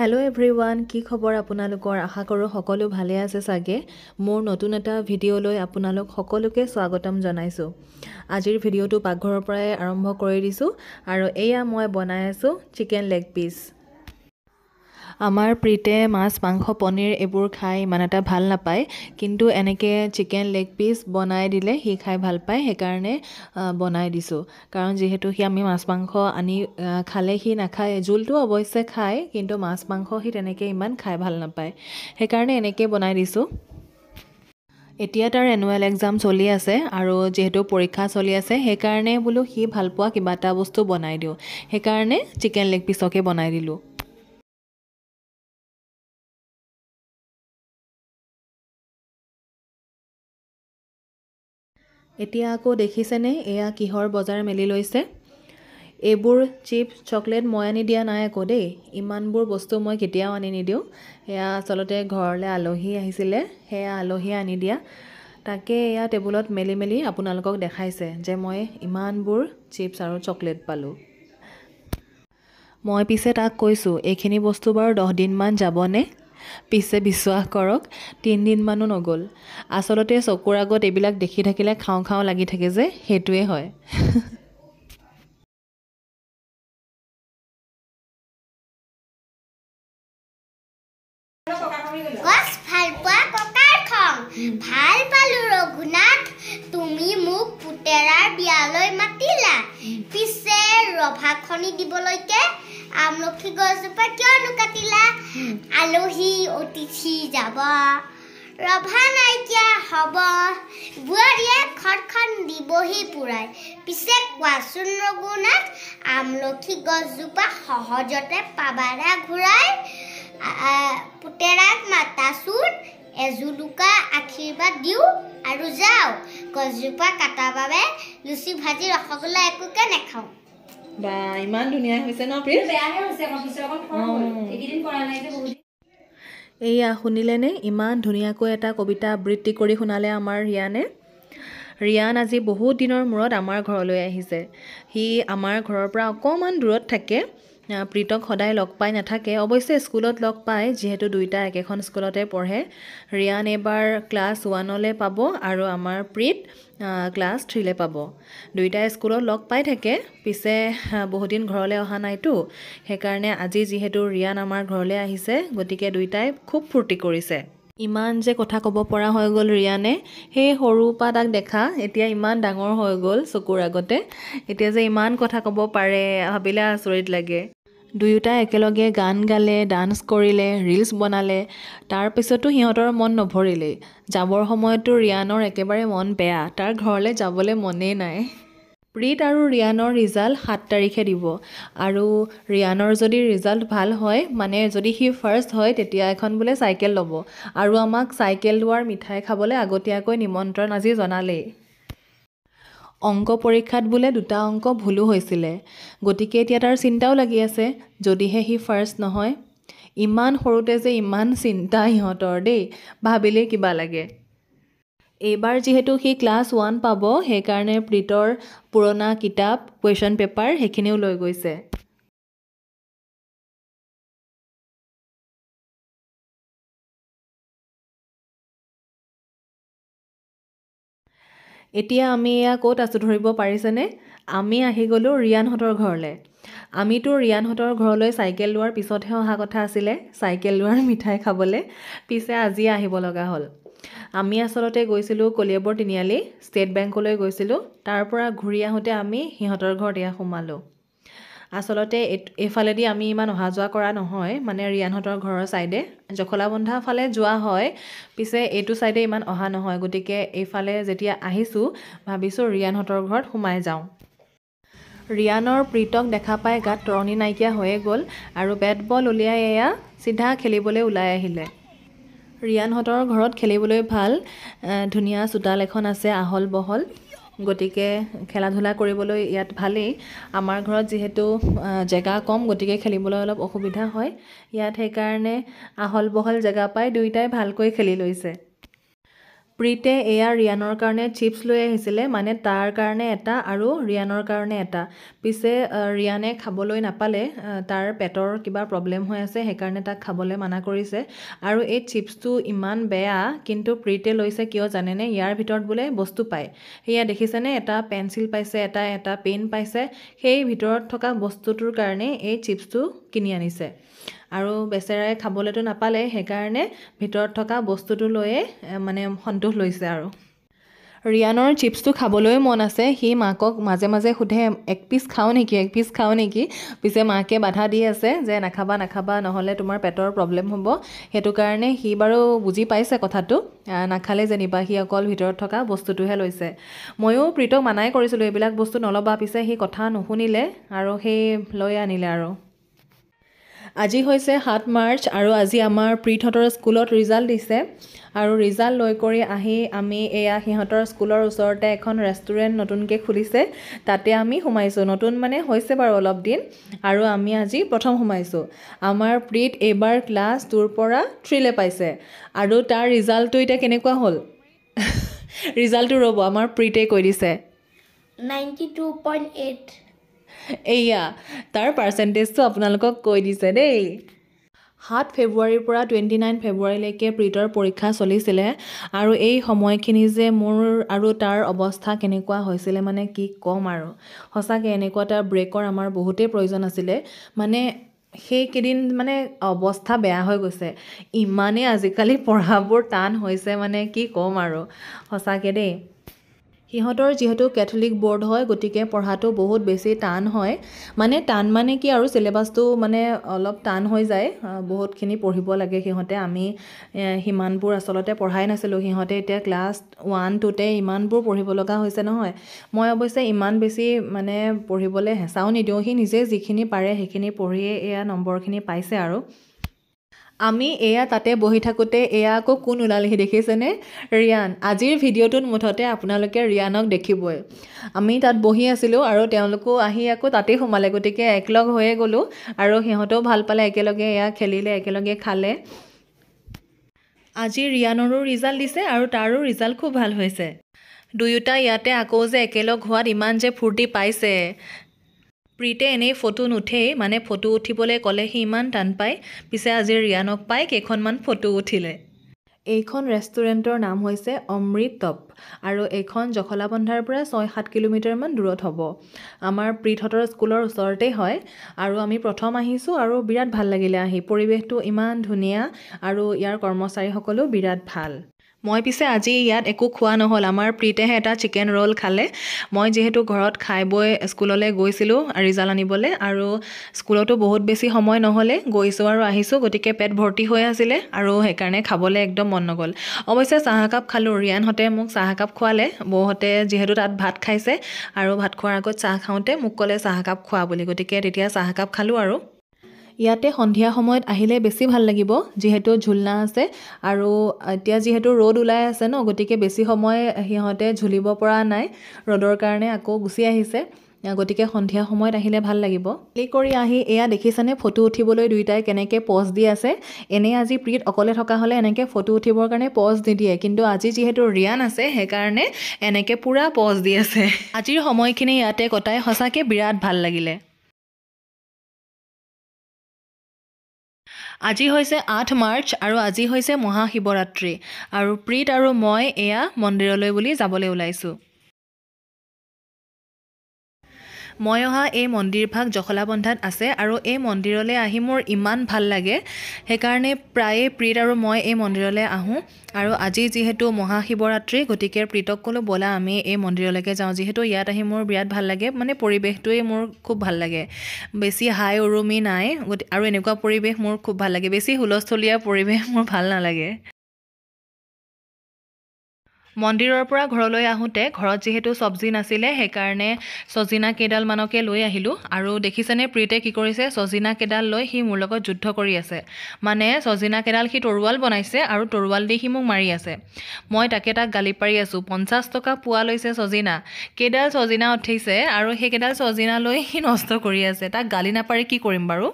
Hello' everyone, কি খবৰ আপোনালোকৰ? আশা কৰোঁ সকলো ভালে আছে চাগে। মোৰ নতুন এটা ভিডিঅ'লৈ আপোনালোক সকলোকে স্বাগতম জনাইছোঁ। আজিৰ ভিডিঅ'টো পাকঘৰৰ পৰাই আৰম্ভ কৰি দিছোঁ আৰু এয়া মই বনাই আছোঁ চিকেন লেগ পিচ। আমাৰ প্ৰীতে মাছ, মাংস, পনীৰ এইবোৰ খাই ইমান এটা ভাল নাপায়, কিন্তু এনেকৈ চিকেন লেগ পিচ বনাই দিলে সি খাই ভাল পায়। সেইকাৰণে বনাই দিছোঁ, কাৰণ যিহেতু আমি মাছ মাংস আনি খালে সি নাখায়। জোলটো অৱশ্যে খায়, কিন্তু মাছ মাংস সি তেনেকৈ ইমান খাই ভাল নাপায়। সেইকাৰণে এনেকৈ বনাই দিছোঁ। এতিয়া তাৰ এনুৱেল এক্সাম চলি আছে আৰু যিহেতু পৰীক্ষা চলি আছে, সেইকাৰণে বোলো সি ভাল পোৱা কিবা এটা বস্তু বনাই দিওঁ। সেইকাৰণে চিকেন লেগ পিচকে বনাই দিলোঁ। এতিয়া আকৌ দেখিছেনে এয়া কিহৰ বজাৰ মেলি লৈছে। এইবোৰ চিপছ, চকলেট মই আনি দিয়া নাই আকৌ দেই। ইমানবোৰ বস্তু মই কেতিয়াও আনি নিদিওঁ। এয়া আচলতে ঘৰলৈ আলহী আহিছিলে, সেয়া আলহীয়ে আনি দিয়া। তাকে এয়া টেবুলত মেলি মেলি আপোনালোকক দেখাইছে যে মই ইমানবোৰ চিপছ আৰু চকলেট পালোঁ। মই পিছে তাক কৈছোঁ, এইখিনি বস্তু বাৰু 10 দিনমান যাবনে? পিছে বিশ্বাস কৰক, 3 দিনমানো নগ'ল। আচলতে চকুৰ আগত এইবিলাক দেখি থাকিলে খাওঁ খাওঁ লাগি থাকে যে, সেইটোৱে হয়। ভাল পালো ৰঘুনাথ, তুমি মোক পুতেৰাৰ বিয়ালৈ মাতিলা, পিছে ৰভাখনি দিবলৈকে আমলখি গছজোপা কিয়নো কাটিলা? আলহী অতিথি যাব, ৰভা নাইকিয়া হ'ব, বোৱাৰীয়ে ঘৰখন দিবহি পুৰাই। পিছে কোৱাচোন ৰঘুনাথ, আমলখি গছজোপা সহজতে পাবাৰা ঘূৰাই? পুতেৰাক মাতাচোন, এজুলুকা আশীৰ্বাদ দিওঁ আৰু যাওঁ। গছজোপা কটাৰ বাবে লুচি ভাজি ৰসগোল্লা একোকে নাখাওঁ। বা ইমান ধুনীয়া হৈছে ন প্ৰিয়? এইয়া শুনিলেনে, ইমান ধুনীয়াকৈ এটা কবিতা আবৃত্তি কৰি শুনালে আমাৰ ৰিয়ানে। ৰিয়ান আজি বহুত দিনৰ মূৰত আমাৰ ঘৰলৈ আহিছে। সি আমাৰ ঘৰৰ পৰা অকণমান দূৰত থাকে। প্ৰীতক সদায় লগ পাই নাথাকে, অৱশ্যে স্কুলত লগ পায়, যিহেতু দুইটা একেখন স্কুলতে পঢ়ে। ৰিয়ান এইবাৰ ক্লাছ 1লৈ পাব আৰু আমাৰ প্ৰীত ক্লাছ 3লৈ পাব। দুইটাই স্কুলত লগ পাই থাকে, পিছে বহুদিন ঘৰলৈ অহা নাইতো। সেইকাৰণে আজি যিহেতু ৰিয়ান আমাৰ ঘৰলৈ আহিছে, গতিকে দুইটাই খুব ফূৰ্তি কৰিছে। ইমান যে কথা ক'ব পৰা হৈ গ'ল ৰিয়ানে, সেই সৰুৰ পৰা তাক দেখা এতিয়া ইমান ডাঙৰ হৈ গ'ল চকুৰ আগতে। এতিয়া যে ইমান কথা ক'ব পাৰে, ভাবিলে আচৰিত লাগে। দুয়োটা একেলগে গান গালে, ডান্স কৰিলে, ৰিলছ বনালে। তাৰপিছতো সিহঁতৰ মন নভৰিলেই। যাবৰ সময়তো ৰিয়ানৰ একেবাৰে মন বেয়া, তাৰ ঘৰলৈ যাবলৈ মনেই নাই। প্ৰীত আৰু ৰিয়ানৰ ৰিজাল্ট 7 তাৰিখে দিব, আৰু ৰিয়ানৰ যদি ৰিজাল্ট ভাল হয়, মানে যদি সি ফাৰ্ষ্ট হয়, তেতিয়া এখন বোলে চাইকেল ল'ব, আৰু আমাক চাইকেল লোৱাৰ মিঠাই খাবলৈ আগতীয়াকৈ নিমন্ত্ৰণ আজি জনালেই। অংক পৰীক্ষাত বোলে 2টা অংক ভুলো হৈছিলে, গতিকে এতিয়া তাৰ চিন্তাও লাগি আছে, যদিহে সি ফাৰ্ষ্ট নহয়। ইমান সৰুতে যে ইমান চিন্তা সিহঁতৰ দেই, ভাবিলেই কিবা লাগে। এইবাৰ যিহেতু সি ক্লাছ 1 পাব, সেইকাৰণে প্ৰীতৰ পুৰণা কিতাপ, কুৱেশ্যন পেপাৰ সেইখিনিও লৈ গৈছে। এতিয়া আমি এয়া ক'ত আছোঁ ধৰিব পাৰিছেনে? আমি আহি গ'লোঁ ৰিয়ানহঁতৰ ঘৰলৈ। আমিতো ৰিয়ানহঁতৰ ঘৰলৈ চাইকেল লোৱাৰ পিছতহে অহা কথা আছিলে, চাইকেল লোৱাৰ মিঠাই খাবলৈ। পিছে আজি আহিব লগা হ'ল। আমি আচলতে গৈছিলোঁ কলিয়াবৰ তিনিআলি ষ্টেট বেংকলৈ গৈছিলোঁ। তাৰ পৰা ঘূৰি আহোঁতে আমি সিহঁতৰ ঘৰত এয়া সোমালোঁ। আচলতে এইফালেদি আমি ইমান অহা যোৱা কৰা নহয়, মানে ৰিয়ানহঁতৰ ঘৰৰ ছাইডে জখলাবন্ধা ফালে যোৱা হয়, পিছে এইটো ছাইডে ইমান অহা নহয়। গতিকে এইফালে যেতিয়া আহিছোঁ, ভাবিছোঁ ৰিয়ানহঁতৰ ঘৰত সোমাই যাওঁ। ৰিয়ানৰ প্ৰীতক দেখা পাই গাত তৰণি নাইকিয়া হৈয়ে গ'ল, আৰু বেট বল উলিয়াই এয়া চিধা খেলিবলৈ ওলাই আহিলে। ৰিয়ানহঁতৰ ঘৰত খেলিবলৈ ভাল, ধুনীয়া চোতাল এখন আছে আহল বহল, গতিকে খেলা ধূলা কৰিবলৈ ইয়াত ভালেই। আমাৰ ঘৰত যিহেতু জেগা কম, গতিকে খেলিবলৈ অলপ অসুবিধা হয়। ইয়াত সেইকাৰণে আহল বহল জেগা পাই দুয়োটাই ভালকৈ খেলি লৈছে। প্ৰীতে এয়া ৰিয়ানৰ কাৰণে চিপছ লৈ আহিছিলে, মানে তাৰ কাৰণে এটা আৰু ৰিয়ানৰ কাৰণে এটা। পিছে ৰিয়ানে খাবলৈ নাপালে, তাৰ পেটৰ কিবা প্ৰব্লেম হৈ আছে, সেইকাৰণে তাক খাবলৈ মানা কৰিছে। আৰু এই চিপছটো ইমান বেয়া, কিন্তু প্ৰীতে লৈছে কিয় জানেনে? ইয়াৰ ভিতৰত বোলে বস্তু পায়। সেয়া দেখিছেনে? এটা পেঞ্চিল পাইছে, এটা পেন পাইছে। সেই ভিতৰত থকা বস্তুটোৰ কাৰণে এই চিপছটো কিনি আনিছে। আৰু বেচেৰাই খাবলৈতো নাপালে, সেইকাৰণে ভিতৰত থকা বস্তুটো লৈয়ে মানে সন্তোষ লৈছে আৰু। ৰিয়ানৰ চিপছটো খাবলৈ মন আছে। সি মাকক মাজে মাজে সোধে, এক পিচ খাওঁ নেকি? পিছে মাকে বাধা দি আছে যে নাখাবা, নহ'লে তোমাৰ পেটৰ প্ৰব্লেম হ'ব। সেইটো কাৰণে সি বাৰু বুজি পাইছে কথাটো, নাখালে যেনিবা, সি অকল ভিতৰত থকা বস্তুটোহে লৈছে। ময়ো প্ৰীতক মানাই কৰিছিলোঁ এইবিলাক বস্তু নল'বা, পিছে সি কথা নুশুনিলে আৰু সেই লৈ আনিলে আৰু। আজি হৈছে 7 মাৰ্চ আৰু আজি আমাৰ প্ৰীতহঁতৰ স্কুলত ৰিজাল্ট দিছে। আৰু ৰিজাল্ট লৈ কৰি আহি আমি এয়া সিহঁতৰ স্কুলৰ ওচৰতে এখন ৰেষ্টুৰেণ্ট নতুনকৈ খুলিছে, তাতে আমি সোমাইছোঁ। নতুন মানে হৈছে বাৰু অলপ দিন, আৰু আমি আজি প্ৰথম সোমাইছোঁ। আমাৰ প্ৰীত এইবাৰ ক্লাছ 2ৰ পৰা 3লে পাইছে। আৰু তাৰ ৰিজাল্টটো এতিয়া কেনেকুৱা হ'ল? ৰিজাল্টটো ৰ'ব, আমাৰ প্ৰীতে কৈ দিছে 92.8। এয়া তাৰ পাৰ্চেণ্টেজটো আপোনালোকক কৈ দিছে দেই। 7 ফেব্ৰুৱাৰীৰ পৰা 29 ফেব্ৰুৱাৰীলৈকে প্ৰীতৰ পৰীক্ষা চলিছিলে। আৰু এই সময়খিনি যে মোৰ আৰু তাৰ অৱস্থা কেনেকুৱা হৈছিলে মানে কি ক'ম আৰু। সঁচাকৈ এনেকুৱা এটা ব্ৰেকৰ আমাৰ বহুতেই প্ৰয়োজন আছিলে। মানে সেইকেইদিন মানে অৱস্থা বেয়া হৈ গৈছে। ইমানেই আজিকালি পঢ়াবোৰ টান হৈছে মানে কি ক'ম আৰু, সঁচাকৈ দেই। সিহঁতৰ যিহেতু কেথলিক বৰ্ড হয়, গতিকে পঢ়াটো বহুত বেছি টান হয়। মানে টান মানে কি আৰু, চিলেবাছটো মানে অলপ টান হৈ যায়, বহুতখিনি পঢ়িব লাগে সিহঁতে। আমি সিমানবোৰ আচলতে পঢ়াই নাছিলোঁ। সিহঁতে এতিয়া ক্লাছ 1-2তে ইমানবোৰ পঢ়িব লগা হৈছে নহয়। মই অৱশ্যে ইমান বেছি মানে পঢ়িবলৈ হেঁচাও নিদিওঁ। সি নিজে যিখিনি পাৰে সেইখিনি পঢ়িয়ে এয়া নম্বৰখিনি পাইছে আৰু। আমি এয়া তাতে বহি থাকোঁতে এয়া আকৌ কোন ওলালেহি দেখিছেনে? ৰিয়ান। আজিৰ ভিডিঅ'টোত মুঠতে আপোনালোকে ৰিয়ানক দেখিবই। আমি তাত বহি আছিলোঁ আৰু তেওঁলোকো আহি আকৌ তাতেই সোমালে, গতিকে একলগ হৈয়ে গ'লোঁ। আৰু সিহঁতেও ভাল পালে, একেলগে এয়া খেলিলে, একেলগে খালে। আজি ৰিয়ানৰো ৰিজাল্ট দিছে আৰু তাৰো ৰিজাল্ট খুব ভাল হৈছে। দুয়োটা ইয়াতে আকৌ যে একেলগ হোৱাত ইমান যে ফূৰ্তি পাইছে। প্ৰীতে এনেই ফটো নুঠেই, মানে ফটো উঠিবলৈ ক'লে সি ইমান টান পায়। পিছে আজি ৰিয়ানক পাই কেইখনমান ফটো উঠিলে। এইখন ৰেষ্টুৰেণ্টৰ নাম হৈছে অমৃতপ, আৰু এইখন জখলাবন্ধাৰ পৰা 6-7 কিলোমিটাৰমান দূৰত হ'ব। আমাৰ প্ৰীতহঁতৰ স্কুলৰ ওচৰতেই হয়। আৰু আমি প্ৰথম আহিছোঁ আৰু বিৰাট ভাল লাগিলে আহি। পৰিৱেশটো ইমান ধুনীয়া আৰু ইয়াৰ কৰ্মচাৰীসকলো বিৰাট ভাল। মই পিছে আজি ইয়াত একো খোৱা নহ'ল। আমাৰ প্ৰীতেহে এটা চিকেন ৰোল খালে। মই যিহেতু ঘৰত খাই বৈ স্কুললৈ গৈছিলোঁ ৰিজাল্ট আনিবলৈ, আৰু স্কুলতো বহুত বেছি সময় নহ'লে গৈছোঁ আৰু আহিছোঁ, গতিকে পেট ভৰ্তি হৈ আছিলে আৰু সেইকাৰণে খাবলৈ একদম মন নগ'ল। অৱশ্যে চাহ একাপ খালোঁ। ৰিয়ানহঁতে মোক চাহ একাপ খোৱালে। বৌহঁতে যিহেতু তাত ভাত খাইছে আৰু ভাত খোৱাৰ আগত চাহ খাওঁতে মোক ক'লে চাহ একাপ খোৱা বুলি, গতিকে তেতিয়া চাহ একাপ খালোঁ আৰু। ইয়াতে সন্ধিয়া সময়ত আহিলে বেছি ভাল লাগিব, যিহেতু ঝুলনা আছে। আৰু এতিয়া যিহেতু ৰ'দ ওলাই আছে ন, গতিকে বেছি সময় সিহঁতে ঝুলিব পৰা নাই, ৰ'দৰ কাৰণে আকৌ গুচি আহিছে। গতিকে সন্ধিয়া সময়ত আহিলে ভাল লাগিব। ক্লিক কৰি আহি এয়া দেখিছেনে ফটো উঠিবলৈ দুয়োটাই কেনেকৈ প'জ দি আছে। এনেই আজি প্ৰীত অকলে থকা হ'লে এনেকৈ ফটো উঠিবৰ কাৰণে প'জ নিদিয়ে, কিন্তু আজি যিহেতু ৰিয়ান আছে সেইকাৰণে এনেকৈ পূৰা প'জ দি আছে। আজিৰ সময়খিনি ইয়াতে কটাই সঁচাকৈ বিৰাট ভাল লাগিলে। আজি হৈছে 8 মাৰ্চ আৰু আজি হৈছে মহাশিৱৰাত্ৰি, আৰু প্ৰীত আৰু মই এয়া মন্দিৰলৈ বুলি যাবলৈ ওলাইছোঁ। মই অহা এই মন্দিৰভাগ জখলাবন্ধাত আছে, আৰু এই মন্দিৰলৈ আহি মোৰ ইমান ভাল লাগে, সেইকাৰণে প্ৰায়ে প্ৰীত আৰু মই এই মন্দিৰলৈ আহোঁ। আৰু আজি যিহেতু মহাশিৱৰাত্ৰি, গতিকে প্ৰীতক ক'লোঁ ব'লা আমি এই মন্দিৰলৈকে যাওঁ। যিহেতু ইয়াত আহি মোৰ বিৰাট ভাল লাগে, মানে পৰিৱেশটোৱেই মোৰ খুব ভাল লাগে। বেছি হাই উৰুমি নাই, আৰু এনেকুৱা পৰিৱেশ মোৰ খুব ভাল লাগে। বেছি হুলস্থলীয়া পৰিৱেশ মোৰ ভাল নালাগে। মন্দিৰৰ পৰা ঘৰলৈ আহোঁতে ঘৰত যিহেতু চব্জি নাছিলে, সেইকাৰণে চজিনা কেইডালমানকে লৈ আহিলোঁ। আৰু দেখিছেনে প্ৰীতে কি কৰিছে? চজিনা কেইডাল লৈ সি মোৰ লগত যুদ্ধ কৰি আছে। মানে চজিনা কেইডাল সি তৰোৱাল বনাইছে আৰু তৰোৱাল দি সি মোক মাৰি আছে। মই তাক গালি পাৰি আছোঁ, 50 টকা পোৱা লৈছে চজিনা, কেইডাল চজিনা উঠিছে আৰু সেইকেইডাল চজিনা লৈ সি নষ্ট কৰি আছে। তাক গালি নাপাৰি কি কৰিম বাৰু?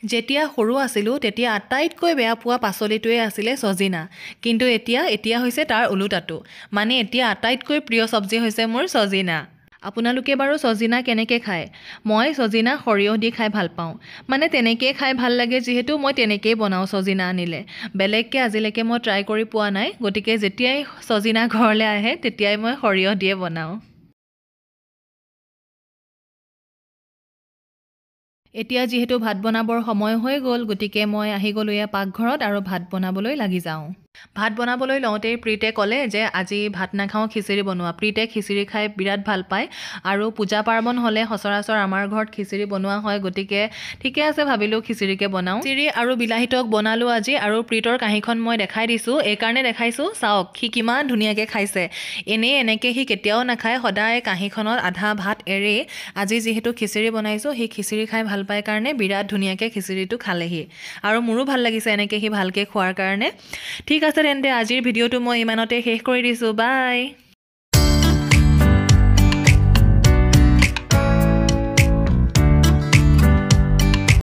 যেতিয়া সৰু আছিলোঁ তেতিয়া আটাইতকৈ বেয়া পোৱা পাচলিটোৱে আছিলে ছজিনা, কিন্তু এতিয়া হৈছে তাৰ ওলোটাটো, মানে এতিয়া আটাইতকৈ প্ৰিয় চব্জি হৈছে মোৰ ছজিনা। আপোনালোকে বাৰু ছজিনা কেনেকৈ খায়? মই ছজিনা সৰিয়হ দি খাই ভাল পাওঁ, মানে তেনেকৈয়ে খাই ভাল লাগে যিহেতু মই তেনেকৈয়ে বনাওঁ ছজিনা আনিলে। বেলেগকৈ আজিলৈকে মই ট্ৰাই কৰি পোৱা নাই, গতিকে যেতিয়াই ছজিনা ঘৰলৈ আহে তেতিয়াই মই সৰিয়হ দিয়ে বনাওঁ। এতিয়া যিহেতু ভাত বনাবৰ সময় হৈ গ'ল, গতিকে মই আহি গ'লোঁ এয়া পাকঘৰত আৰু ভাত বনাবলৈ লাগি যাওঁ। ভাত বনাবলৈ লওঁতেই প্ৰীতে ক'লে যে আজি ভাত নাখাওঁ, খিচিৰি বনোৱা। প্ৰীতে খিচিৰি খাই বিৰাট ভাল পায় আৰু পূজা পাৰ্বণ হ'লে সচৰাচৰ আমাৰ ঘৰত খিচিৰি বনোৱা হয়, গতিকে ঠিকে আছে ভাবিলোঁ খিচিৰিকে বনাওঁ। খিচিৰি আৰু বিলাহী টক বনালোঁ আজি, আৰু প্ৰীতৰ কাঁহীখন মই দেখাই দিছোঁ, এইকাৰণে দেখাইছোঁ চাওক সি কিমান ধুনীয়াকৈ খাইছে। এনেকৈ সি কেতিয়াও নাখায়, সদায় কাঁহীখনত আধা ভাত এৰেই। আজি যিহেতু খিচিৰি বনাইছোঁ, সি খিচিৰি খাই ভাল পায় কাৰণে বিৰাট ধুনীয়াকৈ খিচিৰিটো খালেহি, আৰু মোৰো ভাল লাগিছে এনেকৈ সি ভালকৈ খোৱাৰ কাৰণে। ঠিক আছে তেন্তে আজিৰ ভিডিঅ'টো মই ইমানতে শেষ কৰি দিছোঁ, বাই।